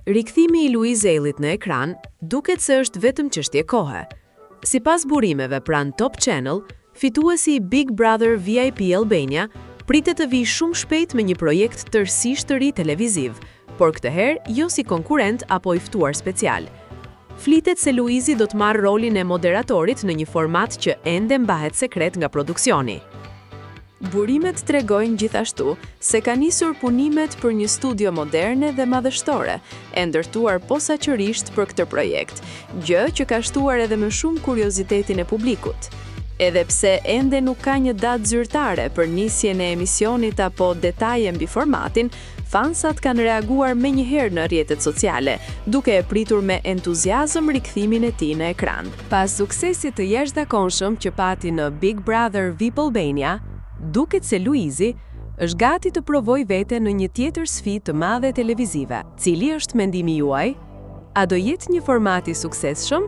Rikthimi i Louise Ellit në ekran duket se është vetëm çështje kohe. Sipas burimeve pranë Top Channel, fituesi i Big Brother VIP Albania pritet të vijë shumë shpejt me një projekt tërësisht të ri televiziv, por këtë herë jo si konkurrent apo i ftuar special. Flitet se Louise do të marrë rolin e moderatorit në një format që ende mbahet sekret nga produksioni. Burimet tregojnë gjithashtu se ka nisur punimet për një studio moderne dhe madhështore, e ndërtuar posaçërisht për këtë projekt, gjë që ka shtuar edhe më shumë kuriozitetin e publikut. Edhe pse ende nuk ka një datë zyrtare për nisjen e emisionit apo detaje mbi formatin, fansat kanë reaguar menjëherë në rrjetet sociale, duke e pritur me entuziazëm rikthimin e tij në ekran. Pas suksesit të jashtëzakonshëm që pati në Big Brother VIP Albania, duket se Louise është gati të provojë veten në një tjetër sfidë të madhe televizive. Cili është mendimi juaj? A do jetë një format i suksesshëm?